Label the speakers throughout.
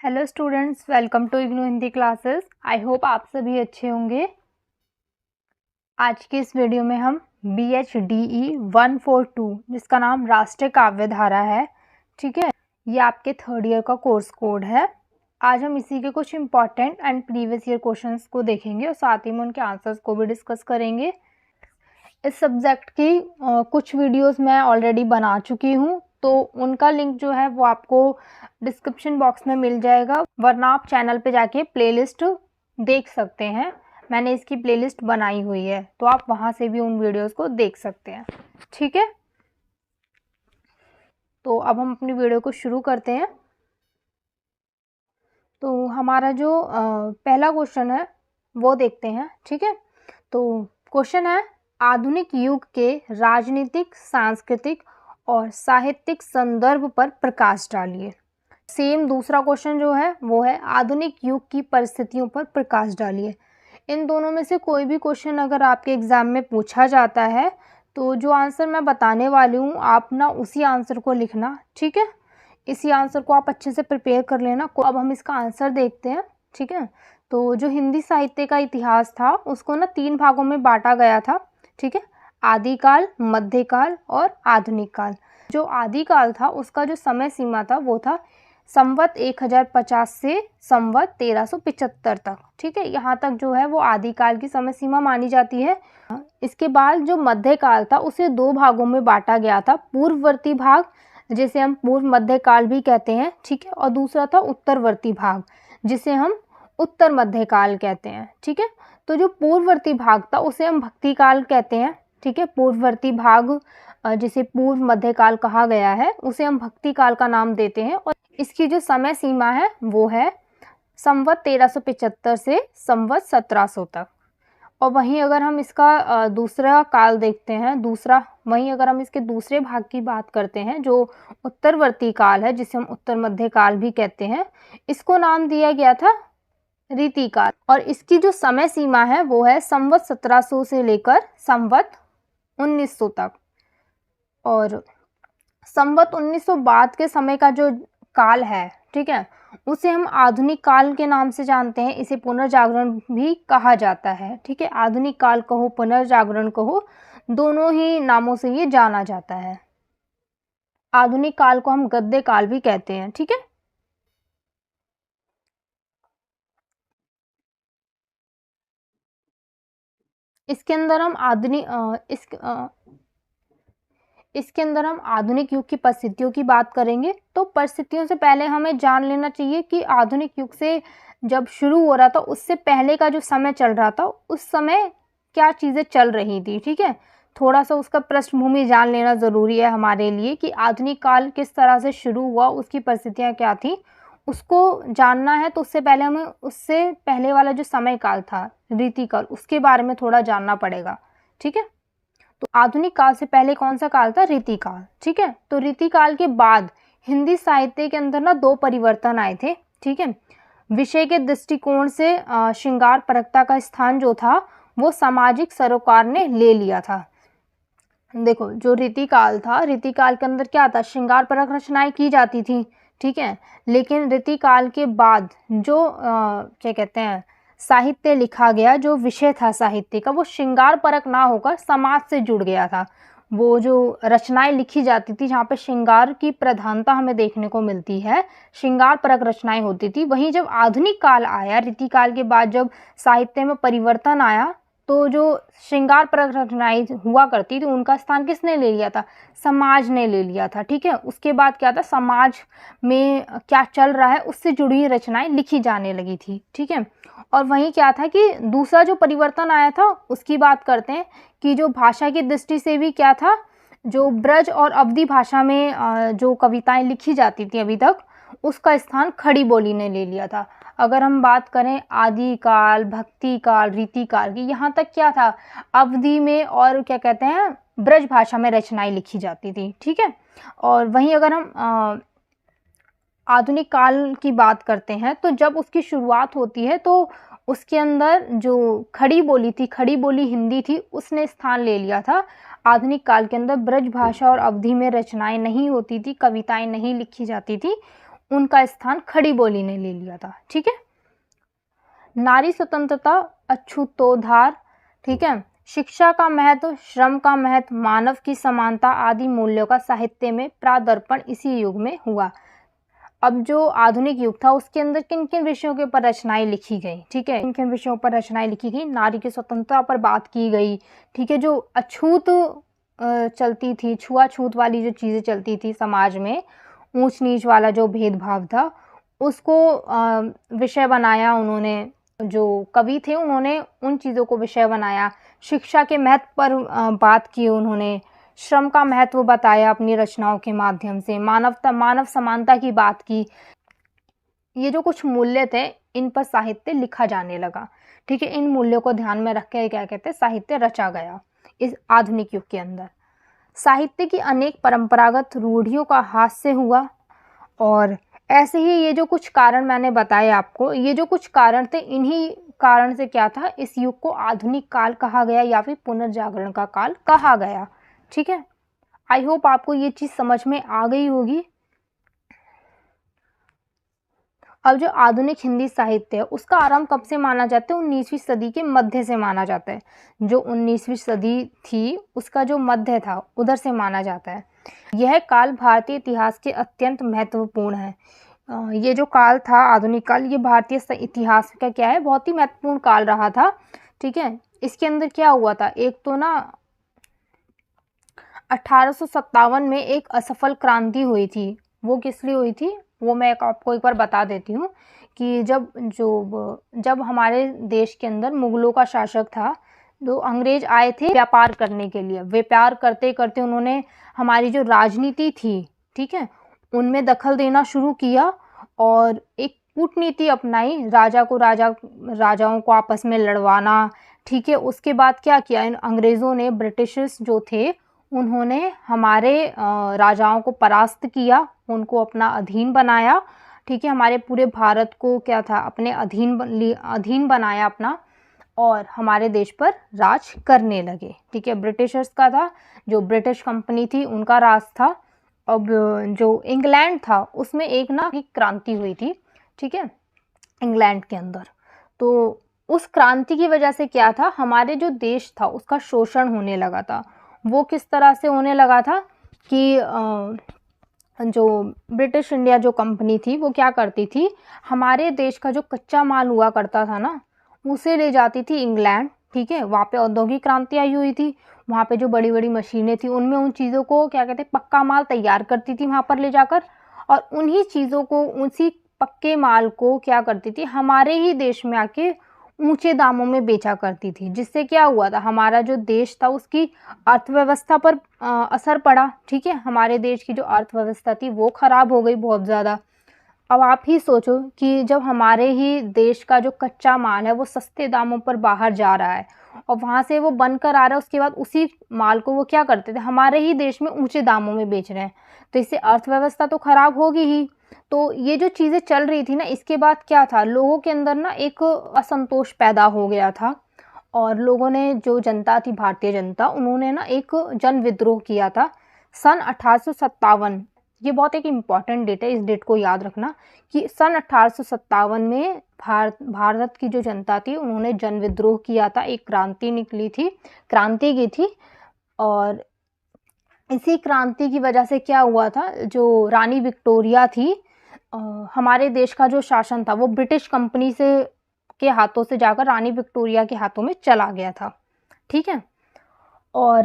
Speaker 1: Hello students, welcome to IGNOU Hindi classes. I hope आप सभी अच्छे होंगे। आज के इस वीडियो में हम BHDE 142 जिसका नाम राष्ट्रीय काव्य धारा है, ठीक है, ये आपके थर्ड ईयर का कोर्स कोड है। आज हम इसी के कुछ important and previous year questions को देखेंगे और साथ ही में उनके आंसर्स को भी डिस्कस करेंगे। इस सब्जेक्ट की कुछ वीडियोस मैं ऑलरेडी बना चुकी हूँ, तो उनका लिंक जो है वो आपको डिस्क्रिप्शन बॉक्स में मिल जाएगा, वरना आप चैनल पे जाके प्लेलिस्ट देख सकते हैं। मैंने इसकी प्लेलिस्ट बनाई हुई है, तो आप वहाँ से भी उन वीडियोस को देख सकते हैं, ठीक है। तो अब हम अपनी वीडियो को शुरू करते हैं। तो हमारा जो पहला क्वेश्चन है वो देखते हैं, ठीक है। तो क्वेश्चन है, आधुनिक युग के राजनीतिक, सांस्कृतिक और साहित्यिक संदर्भ पर प्रकाश डालिए। सेम दूसरा क्वेश्चन जो है वो है, आधुनिक युग की परिस्थितियों पर प्रकाश डालिए। इन दोनों में से कोई भी क्वेश्चन अगर आपके एग्जाम में पूछा जाता है तो जो आंसर मैं बताने वाली हूँ आप ना उसी आंसर को लिखना, ठीक है। इसी आंसर को आप अच्छे से प्रिपेयर कर लेना। अब हम इसका आंसर देखते हैं, ठीक है। तो जो हिंदी साहित्य का इतिहास था उसको ना 3 भागों में बांटा गया था, ठीक है। आदिकाल, मध्यकाल और आधुनिक काल। जो आदिकाल था उसका जो समय सीमा था वो था संवत 1050 से संवत 1375 तक, ठीक है। यहाँ तक जो है वो आदिकाल की समय सीमा मानी जाती है। इसके बाद जो मध्यकाल था उसे 2 भागों में बांटा गया था। पूर्ववर्ती भाग जिसे हम पूर्व मध्यकाल भी कहते हैं, ठीक है, और दूसरा था उत्तरवर्ती भाग जिसे हम उत्तर मध्यकाल कहते हैं, ठीक है। तो जो पूर्ववर्ती भाग था उसे हम भक्ति काल कहते हैं, ठीक है। पूर्ववर्ती भाग जिसे पूर्व मध्यकाल कहा गया है उसे हम भक्ति काल का नाम देते हैं, और इसकी जो समय सीमा है वो है संवत 1375 से संवत 1700 तक। और वहीं अगर हम इसका दूसरा काल देखते हैं, वहीं अगर हम इसके दूसरे भाग की बात करते हैं जो उत्तरवर्ती काल है जिसे हम उत्तर मध्य काल भी कहते हैं, इसको नाम दिया गया था रीतिकाल, और इसकी जो समय सीमा है वो है संवत 1700 से लेकर संवत 1900 तक। और संवत 1900 बाद के समय का जो काल है, ठीक है, उसे हम आधुनिक काल के नाम से जानते हैं। इसे पुनर्जागरण भी कहा जाता है, ठीक है। आधुनिक काल कहो, पुनर्जागरण कहो, दोनों ही नामों से ये जाना जाता है। आधुनिक काल को हम गद्य काल भी कहते हैं, ठीक है। इसके अंदर हम आधुनिक युग की परिस्थितियों की बात करेंगे। तो परिस्थितियों से पहले हमें जान लेना चाहिए कि आधुनिक युग से जब शुरू हो रहा था उससे पहले का जो समय चल रहा था उस समय क्या चीज़ें चल रही थी, ठीक है। थोड़ा सा उसका पृष्ठभूमि जान लेना ज़रूरी है हमारे लिए कि आधुनिक काल किस तरह से शुरू हुआ, उसकी परिस्थितियाँ क्या थी, उसको जानना है। तो उससे पहले हमें उससे पहले वाला जो समय काल था रीतिकाल, उसके बारे में थोड़ा जानना पड़ेगा, ठीक है। तो आधुनिक काल से पहले कौन सा काल था? रीतिकाल, ठीक है। तो रीतिकाल के बाद हिंदी साहित्य के अंदर ना 2 परिवर्तन आए थे, ठीक है। विषय के दृष्टिकोण से श्रृंगार परकता का स्थान जो था वो सामाजिक सरोकार ने ले लिया था। देखो, जो रीतिकाल था, रीतिकाल के अंदर क्या था, श्रृंगार परक रचनाएं की जाती थी, ठीक है। लेकिन रीतिकाल के बाद जो क्या कहते हैं साहित्य लिखा गया, जो विषय था साहित्य का, वो श्रृंगार परक ना होकर समाज से जुड़ गया था। वो जो रचनाएं लिखी जाती थी जहाँ पे श्रृंगार की प्रधानता हमें देखने को मिलती है, श्रृंगार परक रचनाएं होती थी। वहीं जब आधुनिक काल आया, रीतिकाल के बाद जब साहित्य में परिवर्तन आया, तो जो श्रृंगार परक रचनाएं हुआ करती थी उनका स्थान किसने ले लिया था? समाज ने ले लिया था, ठीक है। उसके बाद क्या था, समाज में क्या चल रहा है उससे जुड़ी रचनाएं लिखी जाने लगी थी, ठीक है। और वहीं क्या था कि दूसरा जो परिवर्तन आया था उसकी बात करते हैं कि जो भाषा की दृष्टि से भी क्या था, जो ब्रज और अवधी भाषा में जो कविताएं लिखी जाती थी अभी तक, उसका स्थान खड़ी बोली ने ले लिया था। अगर हम बात करें आदिकाल, भक्ति काल, रीतिकाल की, यहाँ तक क्या था, अवधी में और क्या कहते हैं ब्रज भाषा में रचनाएं लिखी जाती थी, ठीक है। और वहीं अगर हम आधुनिक काल की बात करते हैं तो जब उसकी शुरुआत होती है तो उसके अंदर जो खड़ी बोली थी, खड़ी बोली हिंदी थी, उसने स्थान ले लिया था। आधुनिक काल के अंदर ब्रज भाषा और अवधी में रचनाएं नहीं होती थी, कविताएं नहीं लिखी जाती थी। उनका स्थान खड़ी बोली ने ले लिया था। ठीक है, नारी स्वतंत्रता, अछूतोद्धार, ठीक है, शिक्षा का महत्व, श्रम का महत्व, मानव की समानता आदि मूल्यों का साहित्य में प्रादर्पण इसी युग में हुआ। अब जो आधुनिक युग था उसके अंदर किन किन विषयों के ऊपर रचनाएं लिखी गई, ठीक है, किन किन विषयों पर रचनाएं लिखी गई, नारी की स्वतंत्रता पर बात की गई, ठीक है, जो अछूत चलती थी, छुआछूत वाली जो चीज़ें चलती थी समाज में, ऊंच नीच वाला जो भेदभाव था उसको विषय बनाया उन्होंने। जो कवि थे उन्होंने उन चीज़ों को विषय बनाया। शिक्षा के महत्व पर बात की उन्होंने, श्रम का महत्व बताया अपनी रचनाओं के माध्यम से, मानव समानता की बात की। ये जो कुछ मूल्य थे इन पर साहित्य लिखा जाने लगा। ठीक है, इन मूल्यों को ध्यान में रख के क्या कहते हैं, साहित्य रचा गया इस आधुनिक युग के अंदर। साहित्य की अनेक परंपरागत रूढ़ियों का हास्य हुआ, और ऐसे ही ये जो कुछ कारण मैंने बताए आपको, ये जो कुछ कारण थे, इन्हीं कारण से क्या था, इस युग को आधुनिक काल कहा गया या फिर पुनर्जागरण का काल कहा गया। ठीक है, आई होप आपको ये चीज़ समझ में आ गई होगी। अब जो आधुनिक हिंदी साहित्य है उसका आरंभ कब से माना जाता है, 19वीं सदी के मध्य से माना जाता है। जो 19वीं सदी थी उसका जो मध्य था उधर से माना जाता है। यह काल भारतीय इतिहास के अत्यंत महत्वपूर्ण है। ये जो काल था आधुनिक काल, ये भारतीय इतिहास का क्या है, बहुत ही महत्वपूर्ण काल रहा था। ठीक है, इसके अंदर क्या हुआ था, एक तो ना 1857 में एक असफल क्रांति हुई थी। वो किस लिए हुई थी वो मैं आपको एक बार बता देती हूँ कि जब हमारे देश के अंदर मुगलों का शासक था, तो अंग्रेज आए थे व्यापार करने के लिए। व्यापार करते करते उन्होंने हमारी जो राजनीति थी, ठीक है, उनमें दखल देना शुरू किया और एक कूटनीति अपनाई, राजाओं को आपस में लड़वाना। ठीक है, उसके बाद क्या किया, इन अंग्रेज़ों ने, ब्रिटिशर्स जो थे उन्होंने हमारे राजाओं को परास्त किया, उनको अपना अधीन बनाया। ठीक है, हमारे पूरे भारत को क्या था, अपने अधीन बनाया अपना, और हमारे देश पर राज करने लगे। ठीक है, ब्रिटिशर्स का था, जो ब्रिटिश कंपनी थी उनका राज था। अब जो इंग्लैंड था उसमें एक क्रांति हुई थी, ठीक है, इंग्लैंड के अंदर। तो उस क्रांति की वजह से क्या था, हमारे जो देश था उसका शोषण होने लगा था। वो किस तरह से होने लगा था कि जो ब्रिटिश इंडिया जो कंपनी थी वो क्या करती थी, हमारे देश का जो कच्चा माल हुआ करता था ना, उसे ले जाती थी इंग्लैंड। ठीक है, वहाँ पे औद्योगिक क्रांति आई हुई थी, वहाँ पे जो बड़ी बड़ी मशीनें थी उनमें उन चीज़ों को क्या कहते हैं, पक्का माल तैयार करती थी वहाँ पर ले जाकर, और उन्हीं चीज़ों को, उसी पक्के माल को क्या करती थी, हमारे ही देश में आके ऊंचे दामों में बेचा करती थी। जिससे क्या हुआ था, हमारा जो देश था उसकी अर्थव्यवस्था पर असर पड़ा। ठीक है, हमारे देश की जो अर्थव्यवस्था थी वो खराब हो गई बहुत ज़्यादा। अब आप ही सोचो कि जब हमारे ही देश का जो कच्चा माल है वो सस्ते दामों पर बाहर जा रहा है और वहाँ से वो बनकर आ रहा है, उसके बाद उसी माल को वो क्या करते थे, हमारे ही देश में ऊंचे दामों में बेच रहे हैं, तो इससे अर्थव्यवस्था तो खराब होगी ही। तो ये जो चीज़ें चल रही थी ना, इसके बाद क्या था, लोगों के अंदर ना एक असंतोष पैदा हो गया था, और लोगों ने, जो जनता थी, भारतीय जनता, उन्होंने ना एक जन विद्रोह किया था सन 1857। ये बहुत एक इम्पॉर्टेंट डेट है, इस डेट को याद रखना कि सन 1857 में भारत की जो जनता थी उन्होंने जन विद्रोह किया था, एक क्रांति की थी। और इसी क्रांति की वजह से क्या हुआ था, जो रानी विक्टोरिया थी, हमारे देश का जो शासन था वो ब्रिटिश कंपनी के हाथों से जाकर रानी विक्टोरिया के हाथों में चला गया था। ठीक है, और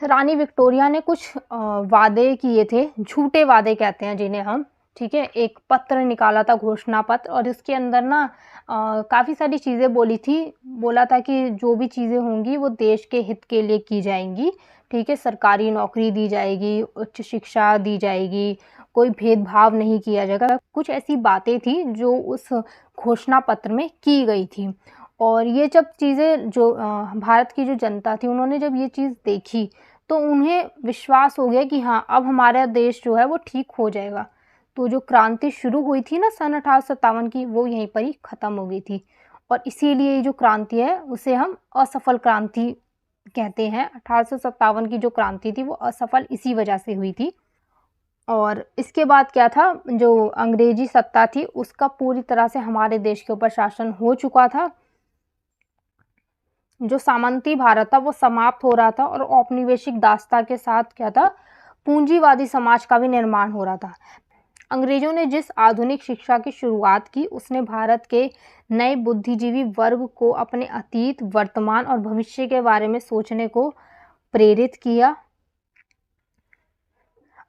Speaker 1: रानी विक्टोरिया ने कुछ वादे किए थे, झूठे वादे कहते हैं जिन्हें हम। ठीक है, एक पत्र निकाला था, घोषणा पत्र, और इसके अंदर ना काफ़ी सारी चीज़ें बोला था कि जो भी चीज़ें होंगी वो देश के हित के लिए की जाएंगी। ठीक है, सरकारी नौकरी दी जाएगी, उच्च शिक्षा दी जाएगी, कोई भेदभाव नहीं किया जाएगा। कुछ ऐसी बातें थी जो उस घोषणा पत्र में की गई थी। और ये जब चीज़ें, जो भारत की जो जनता थी, उन्होंने जब ये चीज़ देखी तो उन्हें विश्वास हो गया कि हाँ, अब हमारा देश जो है वो ठीक हो जाएगा। तो जो क्रांति शुरू हुई थी ना सन 1857 की, वो यहीं पर ही ख़त्म हो गई थी, और इसीलिए ये जो क्रांति है उसे हम असफल क्रांति कहते हैं। 1857 की जो क्रांति थी वो असफल इसी वजह से हुई थी। और इसके बाद क्या था, जो अंग्रेजी सत्ता थी उसका पूरी तरह से हमारे देश के ऊपर शासन हो चुका था। जो सामंती भारत था वो समाप्त हो रहा था और औपनिवेशिक दासता के साथ क्या था, पूंजीवादी समाज का भी निर्माण हो रहा था। अंग्रेजों ने जिस आधुनिक शिक्षा की शुरुआत की उसने भारत के नए बुद्धिजीवी वर्ग को अपने अतीत, वर्तमान और भविष्य के बारे में सोचने को प्रेरित किया।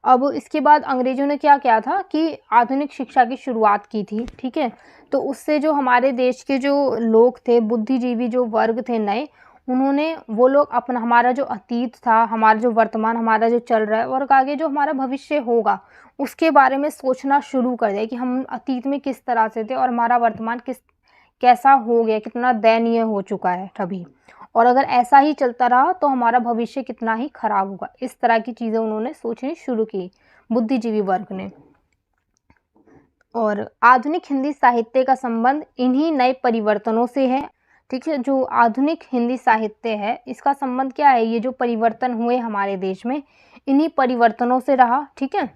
Speaker 1: अब इसके बाद अंग्रेजों ने क्या किया था कि आधुनिक शिक्षा की शुरुआत की थी, ठीक है। तो उससे जो हमारे देश के जो लोग थे, बुद्धिजीवी जो वर्ग थे नए, उन्होंने वो लोग अपना हमारा जो अतीत था, हमारा जो वर्तमान, हमारा जो चल रहा है और आगे जो हमारा भविष्य होगा उसके बारे में सोचना शुरू कर दिया कि हम अतीत में किस तरह से थे और हमारा वर्तमान कैसा हो गया, कितना दयनीय हो चुका है अभी, और अगर ऐसा ही चलता रहा तो हमारा भविष्य कितना ही खराब होगा। इस तरह की चीज़ें उन्होंने सोचनी शुरू की बुद्धिजीवी वर्ग ने। और आधुनिक हिंदी साहित्य का संबंध इन्हीं नए परिवर्तनों से है, ठीक है। जो आधुनिक हिंदी साहित्य है इसका संबंध क्या है, ये जो परिवर्तन हुए हमारे देश में इन्हीं परिवर्तनों से रहा, ठीक है।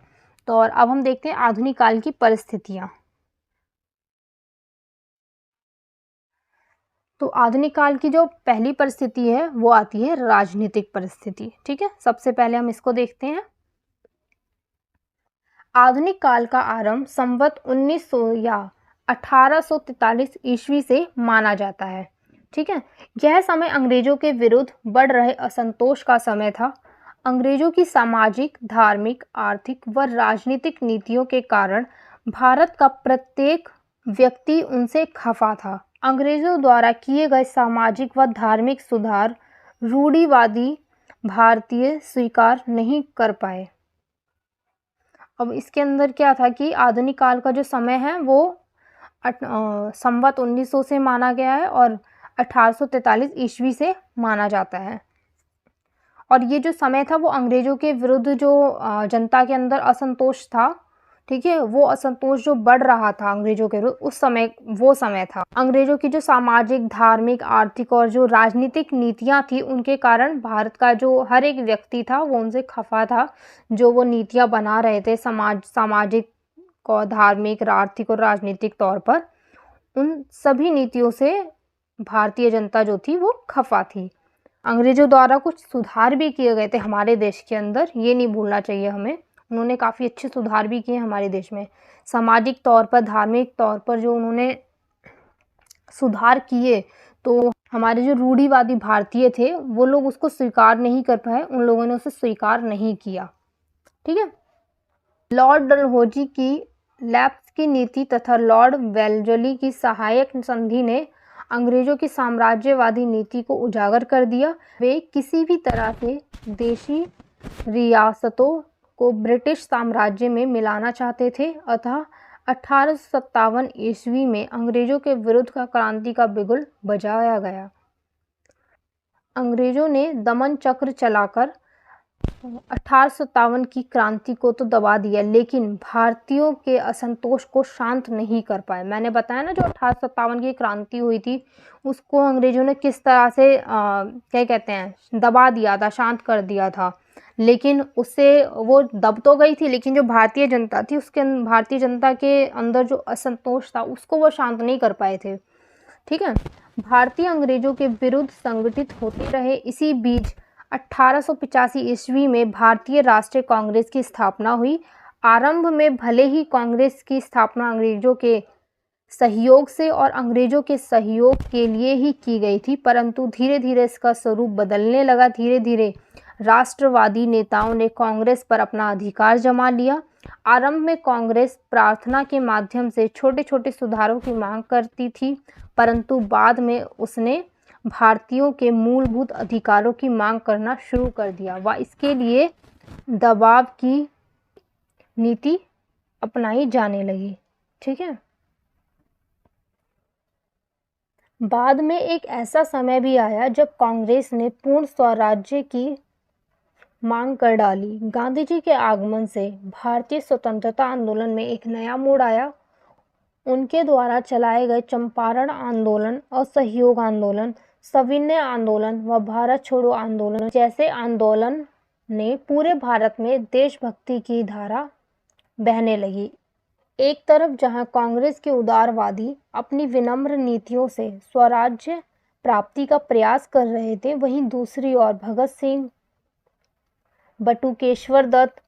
Speaker 1: तो और अब हम देखते हैं आधुनिक काल की परिस्थितियाँ। तो आधुनिक काल की जो पहली परिस्थिति है वो आती है राजनीतिक परिस्थिति, ठीक है। सबसे पहले हम इसको देखते हैं। आधुनिक काल का आरंभ संवत 1900 या 1843 ईस्वी से माना जाता है, ठीक है। यह समय अंग्रेजों के विरुद्ध बढ़ रहे असंतोष का समय था। अंग्रेजों की सामाजिक, धार्मिक, आर्थिक व राजनीतिक नीतियों के कारण भारत का प्रत्येक व्यक्ति उनसे खफा था। अंग्रेजों द्वारा किए गए सामाजिक व धार्मिक सुधार रूढ़िवादी भारतीय स्वीकार नहीं कर पाए। अब इसके अंदर क्या था कि आधुनिक काल का जो समय है वो संवत 1900 से माना गया है और 1843 ईस्वी से माना जाता है। और ये जो समय था वो अंग्रेजों के विरुद्ध जो जनता के अंदर असंतोष था, ठीक है, वो असंतोष जो बढ़ रहा था अंग्रेजों के विरुद्ध, उस समय वो समय था। अंग्रेजों की जो सामाजिक, धार्मिक, आर्थिक और जो राजनीतिक नीतियां थी उनके कारण भारत का जो हर एक व्यक्ति था वो उनसे खफा था। जो वो नीतियां बना रहे थे सामाजिक और धार्मिक, आर्थिक और राजनीतिक तौर पर, उन सभी नीतियों से भारतीय जनता जो थी वो खफा थी। अंग्रेजों द्वारा कुछ सुधार भी किए गए थे हमारे देश के अंदर, ये नहीं भूलना चाहिए हमें। उन्होंने काफ़ी अच्छे सुधार भी किए हमारे देश में, सामाजिक तौर पर, धार्मिक तौर पर जो उन्होंने सुधार किए, तो हमारे जो रूढ़िवादी भारतीय थे वो लोग उसको स्वीकार नहीं कर पाए, उन लोगों ने उसे स्वीकार नहीं किया, ठीक है। लॉर्ड डलहौजी की लैप्स की नीति तथा लॉर्ड वेल्लेसली की सहायक संधि ने अंग्रेजों की साम्राज्यवादी नीति को उजागर कर दिया। वे किसी भी तरह से देशी रियासतों को ब्रिटिश साम्राज्य में मिलाना चाहते थे, अतः 1857 ईस्वी में अंग्रेजों के विरुद्ध का क्रांति का बिगुल बजाया गया। अंग्रेजों ने दमन चक्र चलाकर 1857 की क्रांति को तो दबा दिया, लेकिन भारतीयों के असंतोष को शांत नहीं कर पाए। मैंने बताया ना, जो 1857 की क्रांति हुई थी उसको अंग्रेजों ने किस तरह से क्या कहते हैं, दबा दिया था, शांत कर दिया था। लेकिन उससे वो दब तो गई थी, लेकिन जो भारतीय जनता थी उसके भारतीय जनता के अंदर जो असंतोष था उसको वो शांत नहीं कर पाए थे, ठीक है। भारतीय अंग्रेजों के विरुद्ध संगठित होते रहे। इसी बीच 1885 ईस्वी में भारतीय राष्ट्रीय कांग्रेस की स्थापना हुई। आरंभ में भले ही कांग्रेस की स्थापना अंग्रेजों के सहयोग से और अंग्रेजों के सहयोग के लिए ही की गई थी, परंतु धीरे धीरे इसका स्वरूप बदलने लगा। धीरे धीरे राष्ट्रवादी नेताओं ने कांग्रेस पर अपना अधिकार जमा लिया। आरंभ में कांग्रेस प्रार्थना के माध्यम से छोटे छोटे सुधारों की मांग करती थी, परंतु बाद में उसने भारतीयों के मूलभूत अधिकारों की मांग करना शुरू कर दिया व इसके लिए दबाव की नीति अपनाई जाने लगी, ठीक है। बाद में एक ऐसा समय भी आया जब कांग्रेस ने पूर्ण स्वराज्य की मांग कर डाली। गांधी जी के आगमन से भारतीय स्वतंत्रता आंदोलन में एक नया मोड़ आया। उनके द्वारा चलाए गए चंपारण आंदोलन, असहयोग आंदोलन, सविनय आंदोलन व भारत छोड़ो आंदोलन जैसे आंदोलन ने पूरे भारत में देशभक्ति की धारा बहने लगी। एक तरफ जहां कांग्रेस के उदारवादी अपनी विनम्र नीतियों से स्वराज्य प्राप्ति का प्रयास कर रहे थे, वहीं दूसरी ओर भगत सिंह, बटुकेश्वर दत्त,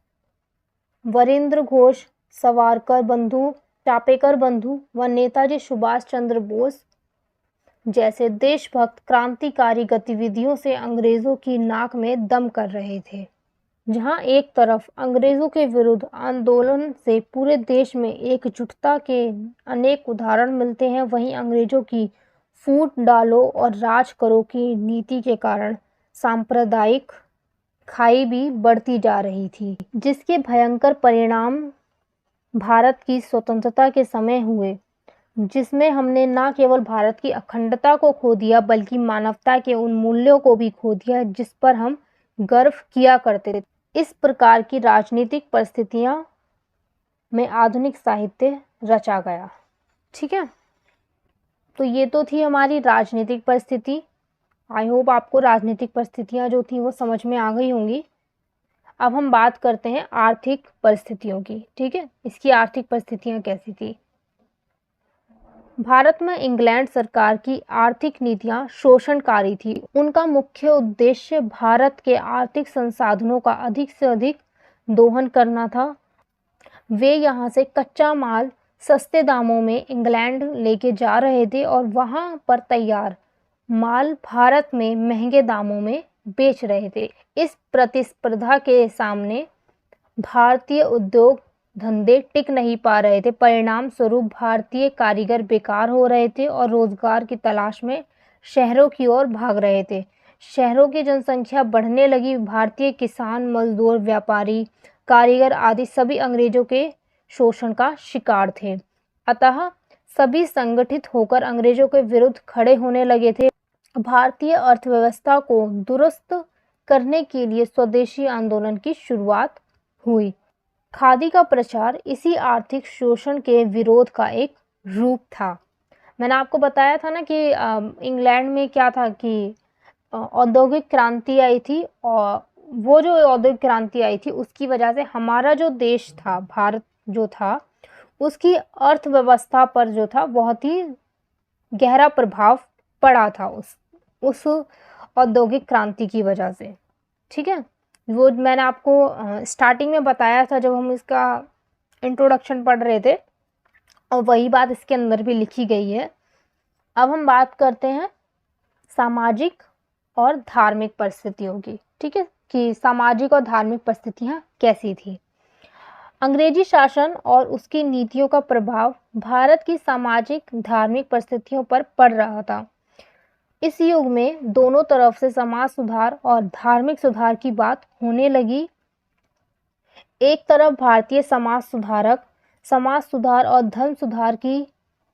Speaker 1: वरिंद्र घोष, सावरकर बंधु, चापेकर बंधु व नेताजी सुभाष चंद्र बोस जैसे देशभक्त क्रांतिकारी गतिविधियों से अंग्रेजों की नाक में दम कर रहे थे। जहां एक तरफ अंग्रेजों के विरुद्ध आंदोलन से पूरे देश में एकजुटता के अनेक उदाहरण मिलते हैं, वहीं अंग्रेजों की फूट डालो और राज करो की नीति के कारण सांप्रदायिक खाई भी बढ़ती जा रही थी, जिसके भयंकर परिणाम भारत की स्वतंत्रता के समय हुए, जिसमें हमने न केवल भारत की अखंडता को खो दिया बल्कि मानवता के उन मूल्यों को भी खो दिया जिस पर हम गर्व किया करते थे। इस प्रकार की राजनीतिक परिस्थितियां में आधुनिक साहित्य रचा गया। ठीक है, तो ये तो थी हमारी राजनीतिक परिस्थिति। आई होप आपको राजनीतिक परिस्थितियां जो थी वो समझ में आ गई होंगी। अब हम बात करते हैं आर्थिक परिस्थितियों की। ठीक है, इसकी आर्थिक परिस्थितियां कैसी थी। भारत में इंग्लैंड सरकार की आर्थिक नीतियां शोषणकारी थी। उनका मुख्य उद्देश्य भारत के आर्थिक संसाधनों का अधिक से अधिक दोहन करना था। वे यहाँ से कच्चा माल सस्ते दामों में इंग्लैंड लेके जा रहे थे और वहां पर तैयार माल भारत में महंगे दामों में बेच रहे थे। इस प्रतिस्पर्धा के सामने भारतीय उद्योग धंधे टिक नहीं पा रहे थे। परिणाम स्वरूप भारतीय कारीगर बेकार हो रहे थे और रोजगार की तलाश में शहरों की ओर भाग रहे थे। शहरों की जनसंख्या बढ़ने लगी। भारतीय किसान, मजदूर, व्यापारी, कारीगर आदि सभी अंग्रेजों के शोषण का शिकार थे। अतः सभी संगठित होकर अंग्रेजों के विरुद्ध खड़े होने लगे थे। भारतीय अर्थव्यवस्था को दुरुस्त करने के लिए स्वदेशी आंदोलन की शुरुआत हुई। खादी का प्रचार इसी आर्थिक शोषण के विरोध का एक रूप था। मैंने आपको बताया था ना कि इंग्लैंड में क्या था कि औद्योगिक क्रांति आई थी, और वो जो औद्योगिक क्रांति आई थी उसकी वजह से हमारा जो देश था, भारत जो था, उसकी अर्थव्यवस्था पर जो था बहुत ही गहरा प्रभाव पड़ा था उस औद्योगिक क्रांति की वजह से। ठीक है, वो मैंने आपको स्टार्टिंग में बताया था जब हम इसका इंट्रोडक्शन पढ़ रहे थे, और वही बात इसके अंदर भी लिखी गई है। अब हम बात करते हैं सामाजिक और धार्मिक परिस्थितियों की। ठीक है, कि सामाजिक और धार्मिक परिस्थितियां कैसी थी। अंग्रेजी शासन और उसकी नीतियों का प्रभाव भारत की सामाजिक धार्मिक परिस्थितियों पर पड़ रहा था। इस युग में दोनों तरफ से समाज सुधार और धार्मिक सुधार की बात होने लगी। एक तरफ भारतीय समाज सुधारक समाज सुधार और धर्म सुधार की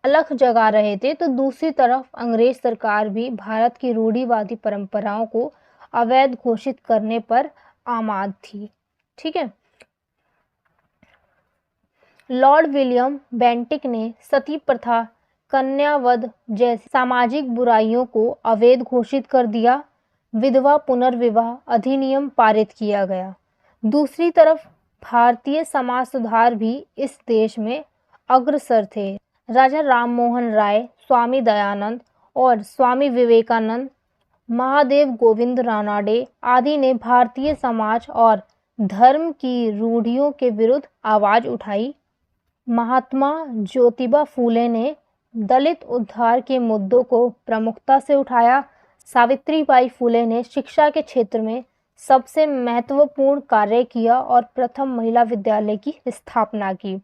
Speaker 1: अलख जगा रहे थे, तो दूसरी तरफ अंग्रेज सरकार भी भारत की रूढ़िवादी परंपराओं को अवैध घोषित करने पर आमाद थी। ठीक है, लॉर्ड विलियम बेंटिक ने सती प्रथा, कन्यावध जैसी सामाजिक बुराइयों को अवैध घोषित कर दिया। विधवा पुनर्विवाह अधिनियम पारित किया गया। दूसरी तरफ भारतीय समाज सुधार भी इस देश में अग्रसर थे। राजा राममोहन राय, स्वामी दयानंद और स्वामी विवेकानंद, महादेव गोविंद रानाडे आदि ने भारतीय समाज और धर्म की रूढ़ियों के विरुद्ध आवाज उठाई। महात्मा ज्योतिबा फूले ने दलित उद्धार के मुद्दों को प्रमुखता से उठाया। सावित्रीबाई फूले ने शिक्षा के क्षेत्र में सबसे महत्वपूर्ण कार्य किया और प्रथम महिला विद्यालय की स्थापना की।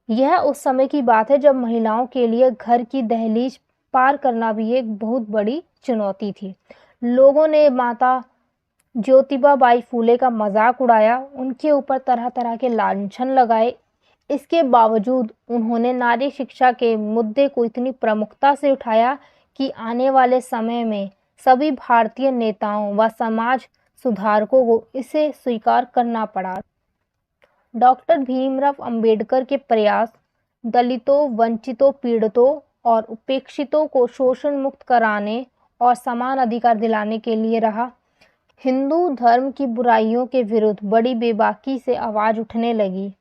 Speaker 1: यह उस समय की बात है जब महिलाओं के लिए घर की दहलीज पार करना भी एक बहुत बड़ी चुनौती थी। लोगों ने माता ज्योतिबा बाई फूले का मजाक उड़ाया, उनके ऊपर तरह तरह के लांछन लगाए। इसके बावजूद उन्होंने नारी शिक्षा के मुद्दे को इतनी प्रमुखता से उठाया कि आने वाले समय में सभी भारतीय नेताओं व समाज सुधारकों को इसे स्वीकार करना पड़ा। डॉक्टर भीमराव अंबेडकर के प्रयास दलितों, वंचितों, पीड़ितों और उपेक्षितों को शोषण मुक्त कराने और समान अधिकार दिलाने के लिए रहा। हिंदू धर्म की बुराइयों के विरुद्ध बड़ी बेबाकी से आवाज उठने लगी।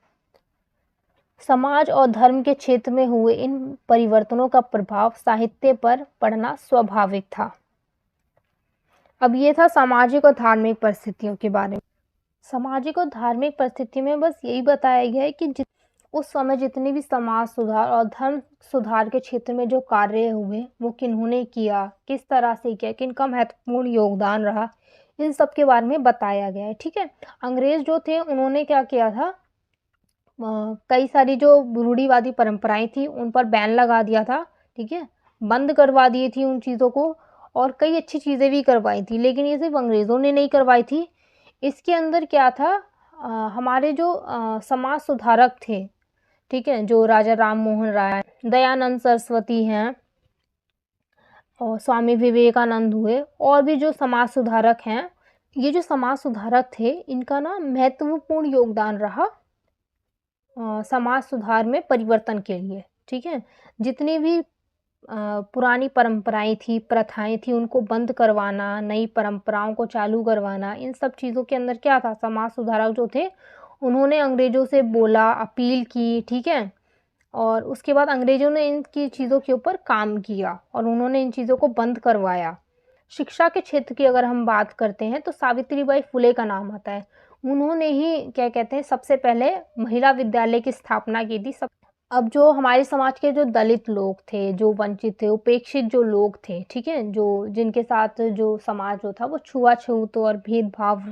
Speaker 1: समाज और धर्म के क्षेत्र में हुए इन परिवर्तनों का प्रभाव साहित्य पर पड़ना स्वाभाविक था। अब ये था सामाजिक और धार्मिक परिस्थितियों के बारे में। सामाजिक और धार्मिक परिस्थिति में बस यही बताया गया है कि उस समय जितने भी समाज सुधार और धर्म सुधार के क्षेत्र में जो कार्य हुए वो किन्होंने किया, किस तरह से किया, किनका महत्वपूर्ण योगदान रहा, इन सब के बारे में बताया गया है। ठीक है। अंग्रेज जो थे उन्होंने क्या किया था, कई सारी जो रूढ़िवादी परंपराएं थी उन पर बैन लगा दिया था। ठीक है, बंद करवा दी थी उन चीज़ों को, और कई अच्छी चीज़ें भी करवाई थी, लेकिन ये सिर्फ अंग्रेज़ों ने नहीं करवाई थी। इसके अंदर क्या था, हमारे जो समाज सुधारक थे, ठीक है, जो राजा राम मोहन राय, दयानंद सरस्वती हैं और स्वामी विवेकानंद हुए, और भी जो समाज सुधारक हैं, ये जो समाज सुधारक थे इनका ना महत्वपूर्ण योगदान रहा समाज सुधार में परिवर्तन के लिए। ठीक है, जितनी भी पुरानी परंपराएं थी, प्रथाएं थी, उनको बंद करवाना, नई परंपराओं को चालू करवाना, इन सब चीज़ों के अंदर क्या था, समाज सुधारक जो थे उन्होंने अंग्रेज़ों से बोला, अपील की। ठीक है, और उसके बाद अंग्रेज़ों ने इनकी चीज़ों के ऊपर काम किया और उन्होंने इन चीज़ों को बंद करवाया। शिक्षा के क्षेत्र की अगर हम बात करते हैं तो सावित्रीबाई फुले का नाम आता है। उन्होंने ही क्या कहते हैं, सबसे पहले महिला विद्यालय की स्थापना की थी। अब जो हमारे समाज के जो दलित लोग थे, जो वंचित थे, उपेक्षित जो लोग थे, ठीक है, जो जिनके साथ जो समाज जो था वो छुआछूत और भेदभाव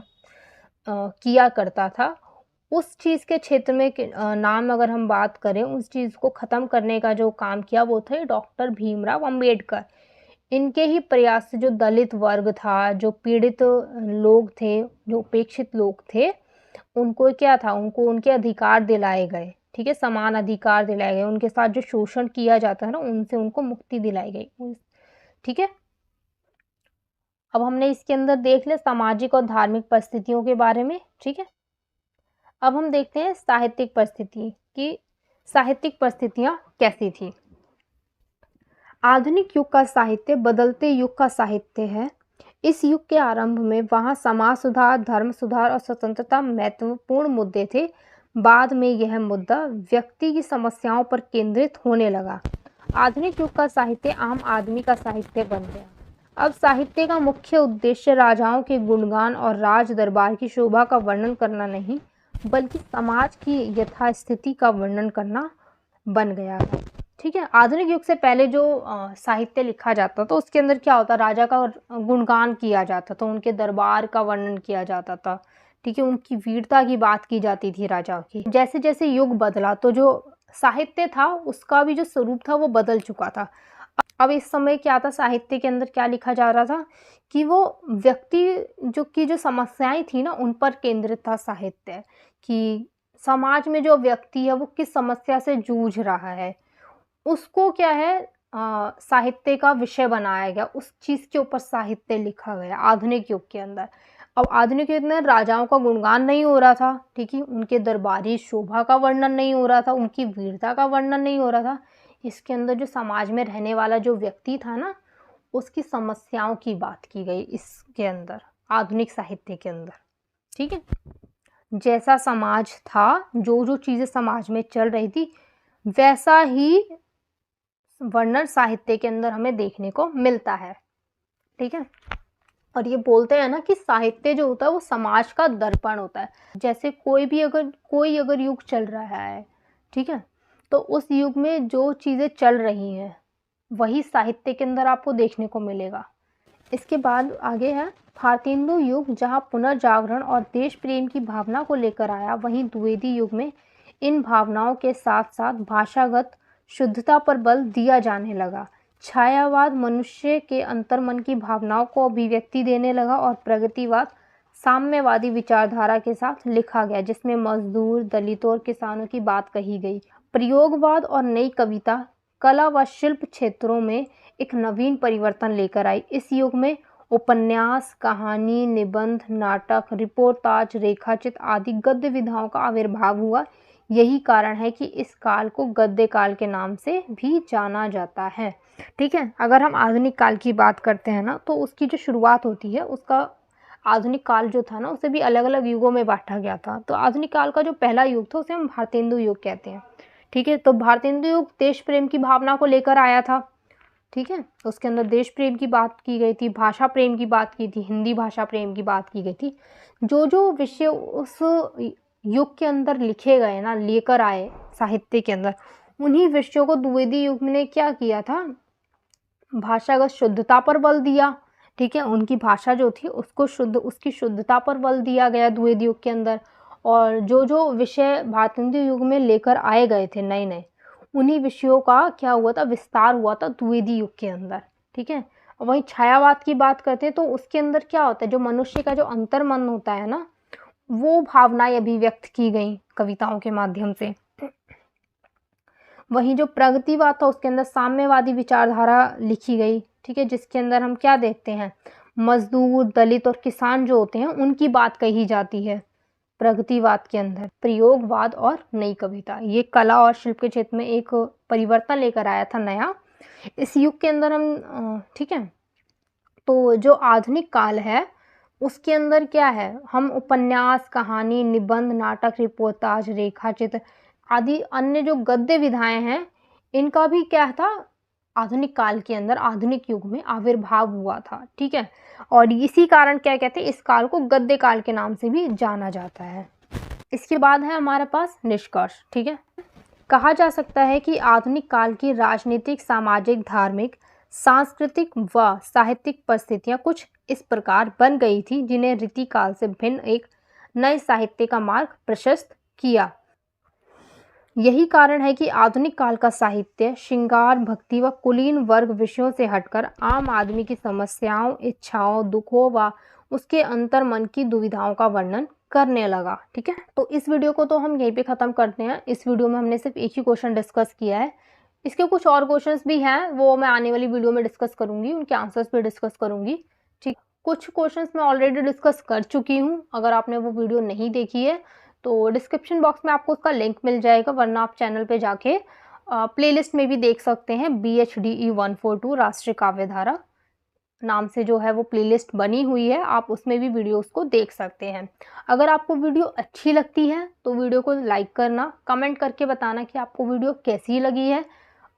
Speaker 1: किया करता था, उस चीज़ के क्षेत्र में नाम अगर हम बात करें, उस चीज़ को ख़त्म करने का जो काम किया वो थे डॉक्टर भीमराव अंबेडकर। इनके ही प्रयास से जो दलित वर्ग था, जो पीड़ित लोग थे, जो उपेक्षित लोग थे, उनको क्या था, उनको उनके अधिकार दिलाए गए। ठीक है, समान अधिकार दिलाए गए, उनके साथ जो शोषण किया जाता है ना, उनसे उनको मुक्ति दिलाई गई। ठीक है, अब हमने इसके अंदर देख लिया सामाजिक और धार्मिक परिस्थितियों के बारे में। ठीक है, अब हम देखते हैं साहित्यिक परिस्थिति कि साहित्यिक परिस्थितियाँ कैसी थी। आधुनिक युग का साहित्य बदलते युग का साहित्य है। इस युग के आरंभ में वहाँ समाज सुधार, धर्म सुधार और स्वतंत्रता महत्वपूर्ण मुद्दे थे। बाद में यह मुद्दा व्यक्ति की समस्याओं पर केंद्रित होने लगा। आधुनिक युग का साहित्य आम आदमी का साहित्य बन गया। अब साहित्य का मुख्य उद्देश्य राजाओं के गुणगान और राज दरबार की शोभा का वर्णन करना नहीं, बल्कि समाज की यथास्थिति का वर्णन करना बन गया है। ठीक है, आधुनिक युग से पहले जो साहित्य लिखा जाता तो उसके अंदर क्या होता, राजा का गुणगान किया जाता था, उनके दरबार का वर्णन किया जाता था। ठीक है, उनकी वीरता की बात की जाती थी राजा की। जैसे जैसे युग बदला तो जो साहित्य था उसका भी जो स्वरूप था वो बदल चुका था। अब इस समय क्या था, साहित्य के अंदर क्या लिखा जा रहा था कि वो व्यक्ति जो समस्याएं थी ना उन पर केंद्रित था साहित्य, कि समाज में जो व्यक्ति है वो किस समस्या से जूझ रहा है, उसको क्या है साहित्य का विषय बनाया गया, उस चीज़ के ऊपर साहित्य लिखा गया आधुनिक युग के अंदर। अब आधुनिक युग में राजाओं का गुणगान नहीं हो रहा था, ठीक है, उनके दरबारी शोभा का वर्णन नहीं हो रहा था, उनकी वीरता का वर्णन नहीं हो रहा था। इसके अंदर जो समाज में रहने वाला जो व्यक्ति था ना, उसकी समस्याओं की बात की गई इसके अंदर, आधुनिक साहित्य के अंदर। ठीक है, जैसा समाज था, जो जो चीज़ें समाज में चल रही थी, वैसा ही वर्णन साहित्य के अंदर हमें देखने को मिलता है। ठीक है, और ये बोलते हैं ना कि साहित्य जो होता है वो समाज का दर्पण होता है। जैसे कोई अगर युग चल रहा है, ठीक है, तो उस युग में जो चीज़ें चल रही हैं वही साहित्य के अंदर आपको देखने को मिलेगा। इसके बाद आगे है भारतेंदु युग, जहाँ पुनर्जागरण और देश प्रेम की भावना को लेकर आया। वहीं द्विवेदी युग में इन भावनाओं के साथ साथ भाषागत शुद्धता पर बल दिया जाने लगा। छायावाद मनुष्य के अंतर्मन की भावनाओं को अभिव्यक्ति देने लगा और प्रगतिवाद साम्यवादी विचारधारा के साथ लिखा गया, जिसमें मजदूर, दलितों और किसानों की बात कही गई। प्रयोगवाद और नई कविता, कला व शिल्प क्षेत्रों में एक नवीन परिवर्तन लेकर आई। इस युग में उपन्यास, कहानी, निबंध, नाटक, रिपोर्टाज, रेखाचित्र आदि गद्य विधाओं का आविर्भाव हुआ। यही कारण है कि इस काल को गद्य काल के नाम से भी जाना जाता है। ठीक है, अगर हम आधुनिक काल की बात करते हैं ना, तो उसकी जो शुरुआत होती है, उसका आधुनिक काल जो था ना, उसे भी अलग अलग युगों में बांटा गया था। तो आधुनिक काल का जो पहला युग था उसे हम भारतेंदु युग कहते हैं। ठीक है। तो भारतेंदु युग देश प्रेम की भावना को लेकर आया था, ठीक है। उसके अंदर देश प्रेम की बात की गई थी, भाषा प्रेम की बात की थी, हिंदी भाषा प्रेम की बात की गई थी। जो जो विषय उस युग के अंदर लिखे गए ना, लेकर आए साहित्य के अंदर, उन्हीं विषयों को द्विवेदी युग ने क्या किया था, भाषागत शुद्धता पर बल दिया, ठीक है। उनकी भाषा जो थी उसकी शुद्धता पर बल दिया गया द्विवेदी युग के अंदर। और जो जो विषय भारतेंदु युग में लेकर आए गए थे नए नए, उन्हीं विषयों का क्या हुआ था, विस्तार हुआ था द्विवेदी युग के अंदर, ठीक है। वहीं छायावाद की बात करते हैं तो उसके अंदर क्या होता है, जो मनुष्य का जो अंतर्मन होता है ना, वो भावनाएं अभिव्यक्त की गई कविताओं के माध्यम से। वहीं जो प्रगतिवाद था उसके अंदर साम्यवादी विचारधारा लिखी गई, ठीक है, जिसके अंदर हम क्या देखते हैं, मजदूर, दलित और किसान जो होते हैं उनकी बात कही जाती है प्रगतिवाद के अंदर। प्रयोगवाद और नई कविता, ये कला और शिल्प के क्षेत्र में एक परिवर्तन लेकर आया था नया इस युग के अंदर हम, ठीक है। तो जो आधुनिक काल है उसके अंदर क्या है, हम उपन्यास, कहानी, निबंध, नाटक, रिपोर्टाज, रेखाचित्र आदि अन्य जो गद्य विधाएं हैं, इनका भी क्या था, आधुनिक काल के अंदर, आधुनिक युग में आविर्भाव हुआ था, ठीक है। और इसी कारण क्या कहते हैं, इस काल को गद्य काल के नाम से भी जाना जाता है। इसके बाद है हमारे पास निष्कर्ष, ठीक है। कहा जा सकता है कि आधुनिक काल की राजनीतिक, सामाजिक, धार्मिक, सांस्कृतिक व साहित्यिक परिस्थितियां कुछ इस प्रकार बन गई थी जिन्हें रीतिकाल से भिन्न एक नए साहित्य का मार्ग प्रशस्त किया। यही कारण है कि आधुनिक काल का साहित्य श्रृंगार, भक्ति व कुलीन वर्ग विषयों से हटकर आम आदमी की समस्याओं, इच्छाओं, दुखों व उसके अंतर्मन की दुविधाओं का वर्णन करने लगा, ठीक है। तो इस वीडियो को तो हम यहीं पे ख़त्म करते हैं। इस वीडियो में हमने सिर्फ एक ही क्वेश्चन डिस्कस किया है। इसके कुछ और क्वेश्चंस भी हैं, वो मैं आने वाली वीडियो में डिस्कस करूंगी, उनके आंसर्स भी डिस्कस करूंगी, ठीक। कुछ क्वेश्चंस मैं ऑलरेडी डिस्कस कर चुकी हूँ, अगर आपने वो वीडियो नहीं देखी है तो डिस्क्रिप्शन बॉक्स में आपको उसका लिंक मिल जाएगा, वरना आप चैनल पे जाके प्लेलिस्ट में भी देख सकते हैं। BHDE 142 राष्ट्रीय काव्य धारा नाम से जो है वो प्लेलिस्ट बनी हुई है, आप उसमें भी वीडियोस को देख सकते हैं। अगर आपको वीडियो अच्छी लगती है तो वीडियो को लाइक करना, कमेंट करके बताना कि आपको वीडियो कैसी लगी है।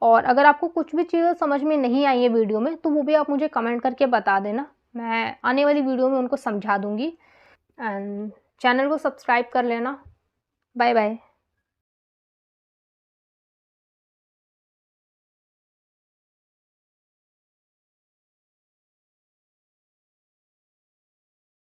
Speaker 1: और अगर आपको कुछ भी चीज़ें समझ में नहीं आई है वीडियो में तो वो भी आप मुझे कमेंट करके बता देना, मैं आने वाली वीडियो में उनको समझा दूंगी। एंड चैनल को सब्सक्राइब कर लेना। Bye bye.